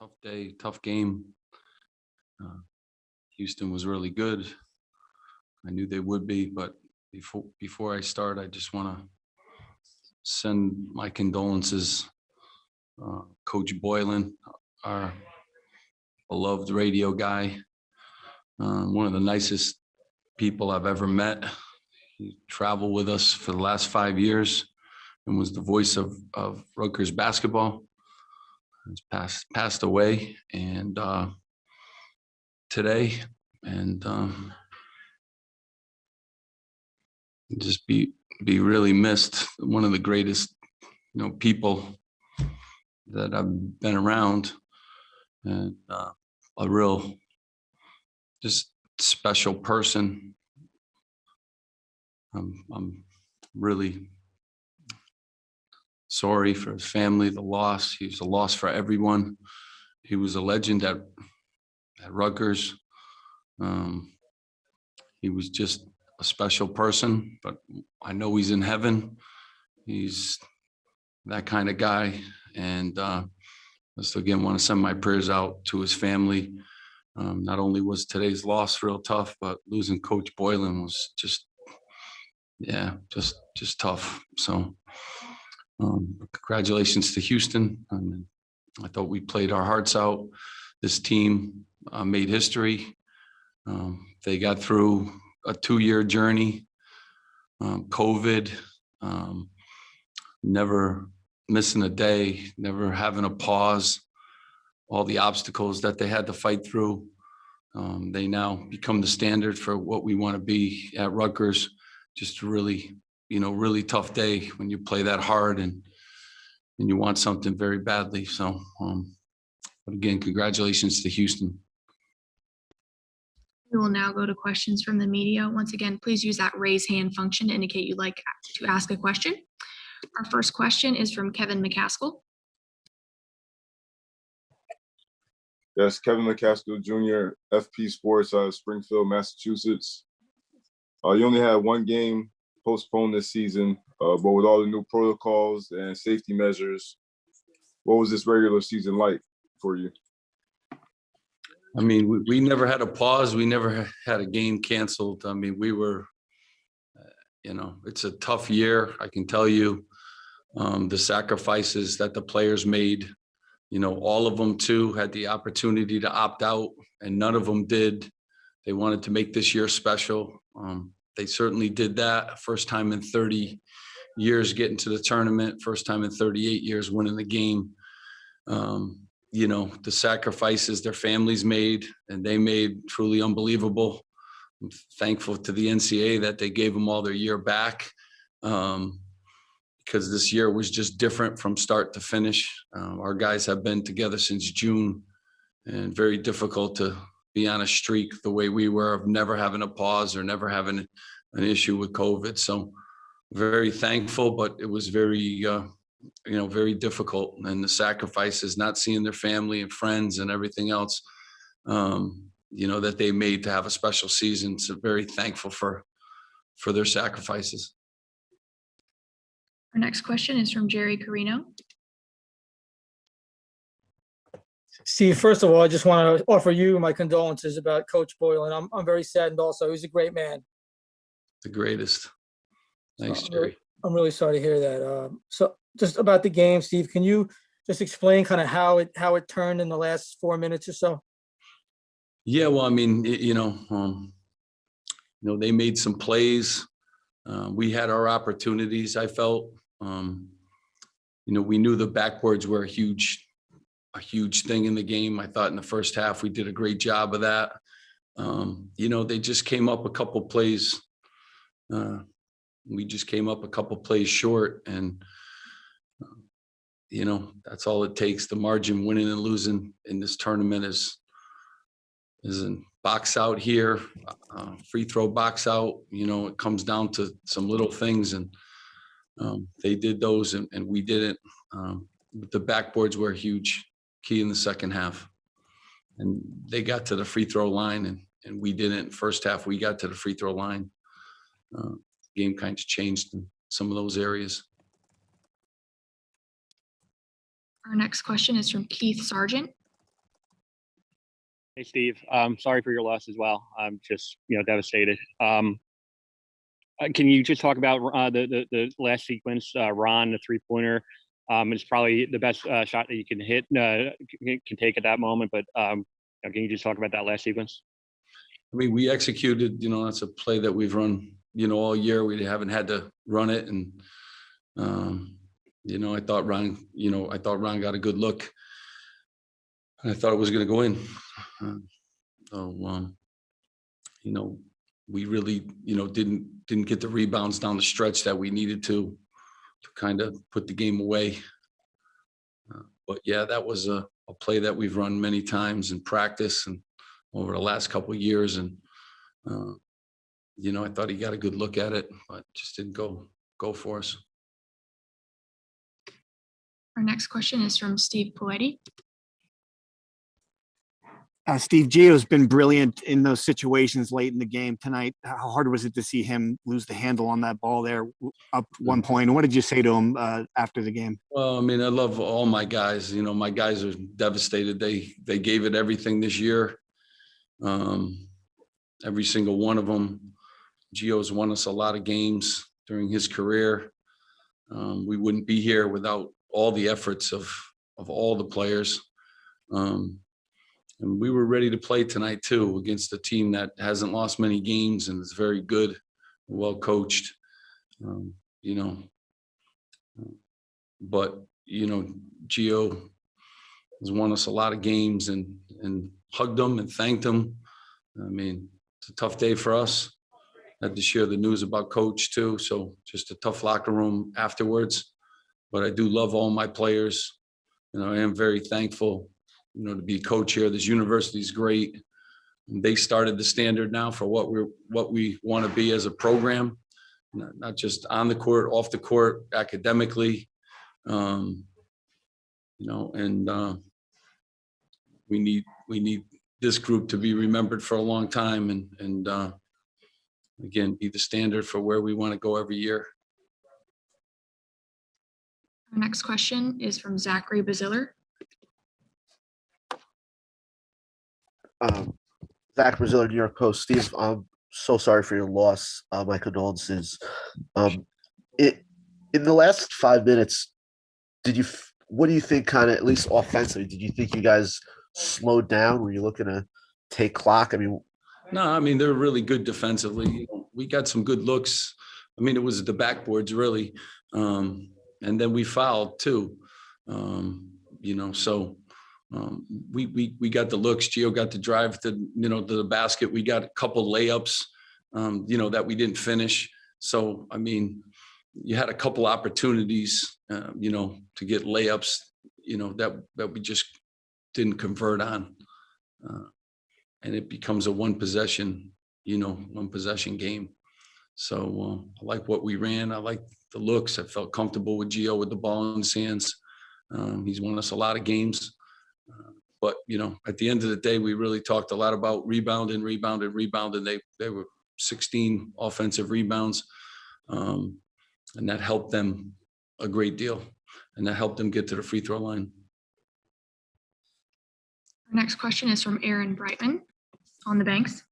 Tough day, tough game. Houston was really good. I knew they would be, but before I start, I just want to send my condolences, Coach Boylan, our beloved radio guy, one of the nicest people I've ever met. He traveled with us for the last 5 years and was the voice of Rutgers basketball. He's passed away, and today, and just be really missed. One of the greatest, people that I've been around, and a real, just special person. I'm really sorry for his family, the loss. He was a loss for everyone. He was a legend at Rutgers. He was just a special person, but I know he's in heaven. He's that kind of guy. And just again, want to send my prayers out to his family. Not only was today's loss real tough, but losing Coach Boylan was just tough. So congratulations to Houston. I thought we played our hearts out. This team made history. They got through a 2-year journey, COVID, never missing a day, never having a pause, all the obstacles that they had to fight through. They now become the standard for what we want to be at Rutgers. Just a really, really tough day when you play that hard and you want something very badly. So, but again, congratulations to Houston. We will now go to questions from the media. Once again, please use that raise hand function to indicate you'd like to ask a question. Our first question is from Kevin McCaskill. Yes, Kevin McCaskill Jr., FP Sports out of Springfield, Massachusetts. You only had one game postponed this season, but with all the new protocols and safety measures, what was this regular season like for you? I mean, we never had a pause. We never had a game canceled. I mean, we were, it's a tough year. I can tell you the sacrifices that the players made, all of them too had the opportunity to opt out and none of them did. They wanted to make this year special. They certainly did that. First time in 30 years getting to the tournament, first time in 38 years winning the game. The sacrifices their families made and they made truly unbelievable. I'm thankful to the NCAA that they gave them all their year back because this year was just different from start to finish. Our guys have been together since June and very difficult to be on a streak the way we were of never having a pause or never having an issue with COVID. So very thankful, but it was very, very difficult, and the sacrifices, not seeing their family and friends and everything else, that they made to have a special season. So very thankful for their sacrifices. Our next question is from Jerry Carino. Steve, first of all, I just want to offer you my condolences about Coach Boylan. I'm very saddened also. He's a great man. The greatest. Thanks, Jerry. I'm really sorry to hear that. So just about the game, Steve, can you just explain kind of how it turned in the last 4 minutes or so? Yeah, well, I mean, they made some plays. We had our opportunities, I felt. We knew the backboards were a huge thing in the game. I thought in the first half we did a great job of that. They just came up a couple plays. We just came up a couple plays short, and that's all it takes. The margin winning and losing in this tournament is in box out here, free throw box out. It comes down to some little things, and they did those and we didn't. But the backboards were a huge key in the second half, and they got to the free throw line and we didn't. First half we got to the free throw line. Game kind of changed in some of those areas. Our next question is from Keith Sargent. Hey, Steve. Sorry for your loss as well. I'm just, devastated. Can you just talk about the last sequence, Ron, the three-pointer? It's probably the best shot that you can hit, can take at that moment. But can you just talk about that last sequence? I mean, we executed, that's a play that we've run, all year. We haven't had to run it. And, I thought Ron got a good look. And I thought it was going to go in. We really, didn't get the rebounds down the stretch that we needed to kind of put the game away. But yeah, that was a play that we've run many times in practice and over the last couple of years. And, I thought he got a good look at it, but just didn't go for us. Our next question is from Steve Pikiell. Steve, Gio's been brilliant in those situations late in the game tonight. How hard was it to see him lose the handle on that ball there up 1 point? And what did you say to him after the game? Well, I mean, I love all my guys. My guys are devastated. They gave it everything this year. Every single one of them. Gio's won us a lot of games during his career. We wouldn't be here without all the efforts of all the players. And we were ready to play tonight too, against a team that hasn't lost many games and is very good, well coached. But Gio has won us a lot of games and hugged them and thanked them. I mean, it's a tough day for us. Had to share the news about Coach too, so just a tough locker room afterwards. But I do love all my players. I am very thankful, to be coach here. This university is great. They started the standard now for what we want to be as a program, not just on the court, off the court, academically. We need this group to be remembered for a long time and again, be the standard for where we want to go every year. Our next question is from Zachary Baziller. Zach Brazil, New York Post. Steve, I'm so sorry for your loss. My condolences. In the last 5 minutes, what do you think, kind of at least offensively, did you think you guys slowed down? Were you looking to take clock? No, they're really good defensively. We got some good looks. It was the backboards really. And then we fouled too. We got the looks. Gio got to drive to the basket. We got a couple layups, that we didn't finish. So, you had a couple opportunities, to get layups, that we just didn't convert on. And it becomes a one possession game. So I like what we ran. I like the looks. I felt comfortable with Gio with the ball in his hands. He's won us a lot of games. But, at the end of the day, we really talked a lot about rebound. They were 16 offensive rebounds. And that helped them a great deal. And that helped them get to the free throw line. Our next question is from Aaron Brightman on the Banks.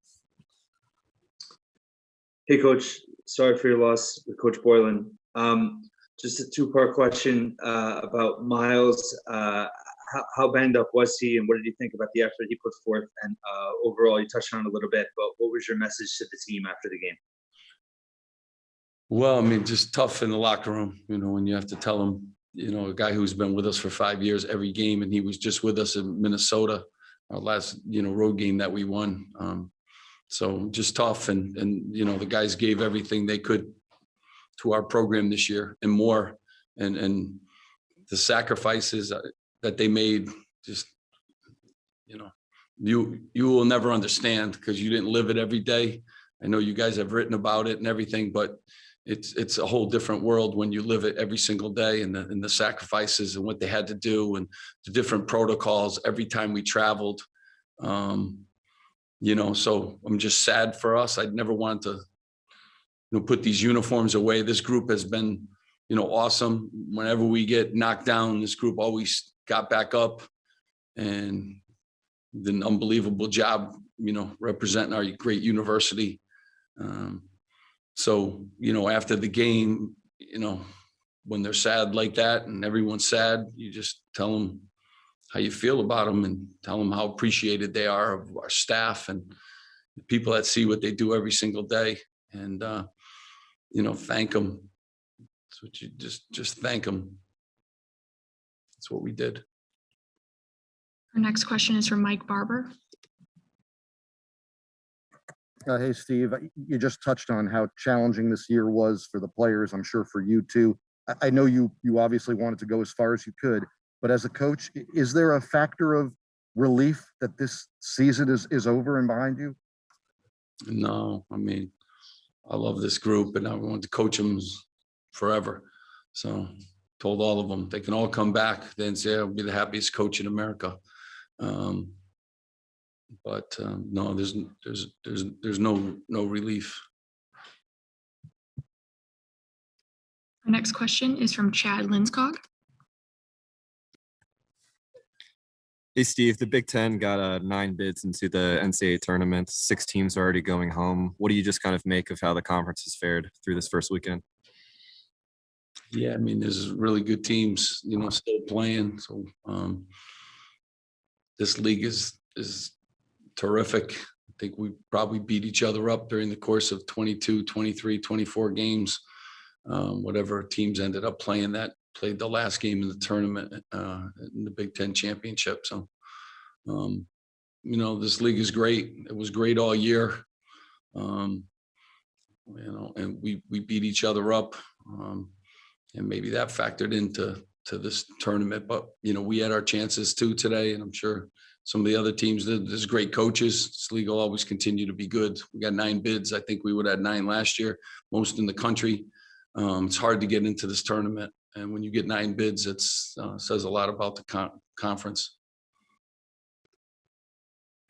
Hey, Coach. Sorry for your loss, Coach Boylan. Just a two-part question about Miles. How banged up was he, and what did you think about the effort he put forth? And overall, you touched on it a little bit, but what was your message to the team after the game? Well, just tough in the locker room, when you have to tell them, a guy who's been with us for 5 years every game, and he was just with us in Minnesota, our last, road game that we won. So just tough. And the guys gave everything they could to our program this year and more. And the sacrifices that they made, just, you will never understand because you didn't live it every day. I know you guys have written about it and everything, but it's a whole different world when you live it every single day, and the sacrifices and what they had to do and the different protocols every time we traveled. So I'm just sad for us. I'd never want to, put these uniforms away. This group has been, awesome. Whenever we get knocked down, this group always got back up and, did an unbelievable job, representing our great university. So, after the game, when they're sad like that and everyone's sad, you just tell them how you feel about them and tell them how appreciated they are of our staff and the people that see what they do every single day, and, thank them. That's what you just thank them. That's what we did. Our next question is from Mike Barber. Hey, Steve, you just touched on how challenging this year was for the players. I'm sure for you too. I know you obviously wanted to go as far as you could, but as a coach, is there a factor of relief that this season is over and behind you? No, I mean, I love this group and I want to coach them forever. So told all of them, they can all come back. Then say I'll be the happiest coach in America. But no, there's no relief. Our next question is from Chad Linskog. Hey, Steve, the Big Ten got 9 bids into the NCAA tournament. 6 teams are already going home. What do you just kind of make of how the conference has fared through this first weekend? Yeah, I mean, there's really good teams, still playing. So this league is terrific. I think we probably beat each other up during the course of 22, 23, 24 games. Whatever teams ended up playing that played the last game in the tournament in the Big Ten championship. So, this league is great. It was great all year. And we beat each other up. And maybe that factored into this tournament, but we had our chances too today, and I'm sure some of the other teams, there's great coaches. This league will always continue to be good. We got 9 bids. I think we would have had 9 last year, most in the country. It's hard to get into this tournament, and when you get 9 bids, it says a lot about the conference.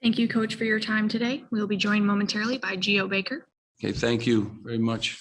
Thank you, Coach, for your time today. We will be joined momentarily by Gio Baker. Okay, thank you very much.